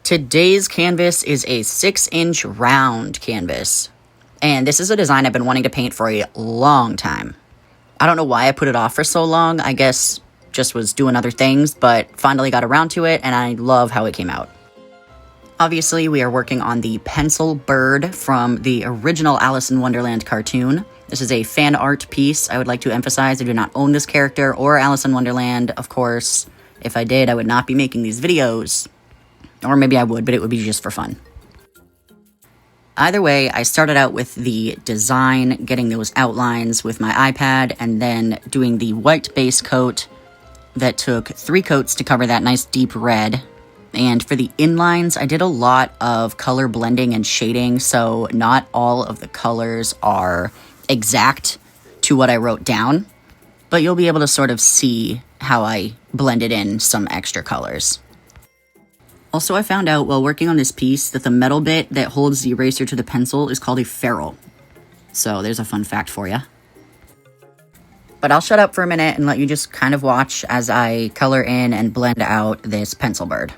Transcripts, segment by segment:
Today's canvas is a 6-inch round canvas, and this is a design I've been wanting to paint for a long time. I don't know why I put it off for so long. I guess just was doing other things, but finally got around to it, and I love how it came out. Obviously, we are working on the pencil bird from the original Alice in Wonderland cartoon. This is a fan art piece. I would like to emphasize I do not own this character or Alice in Wonderland, of course. If I did, I would not be making these videos. Or maybe I would, but it would be just for fun. Either way, I started out with the design, getting those outlines with my iPad, and then doing the white base coat that took 3 coats to cover that nice deep red. And for the inlines, I did a lot of color blending and shading, so not all of the colors are exact to what I wrote down, but you'll be able to sort of see how I blended in some extra colors. Also, I found out while working on this piece that the metal bit that holds the eraser to the pencil is called a ferrule. So there's a fun fact for you. But I'll shut up for a minute and let you just kind of watch as I color in and blend out this pencil bird.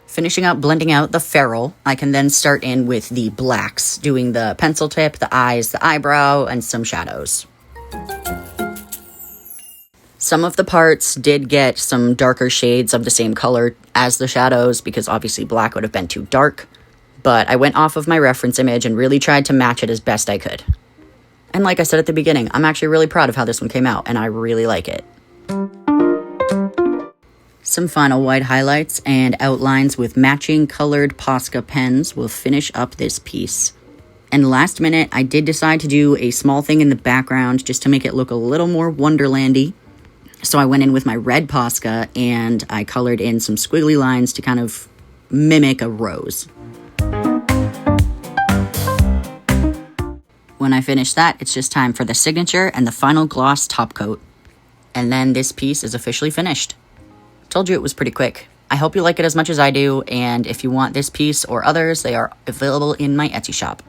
Finishing up blending out the ferrule, I can then start in with the blacks, doing the pencil tip, the eyes, the eyebrow, and some shadows. Some of the parts did get some darker shades of the same color as the shadows, because obviously black would have been too dark, but I went off of my reference image and really tried to match it as best I could. And like I said at the beginning, I'm actually really proud of how this one came out, and I really like it. Some final white highlights and outlines with matching colored Posca pens will finish up this piece. And last minute, I did decide to do a small thing in the background just to make it look a little more Wonderlandy. So I went in with my red Posca and I colored in some squiggly lines to kind of mimic a rose. When I finish that, it's just time for the signature and the final gloss top coat. And then this piece is officially finished. Told you it was pretty quick. I hope you like it as much as I do, and if you want this piece or others, they are available in my Etsy shop.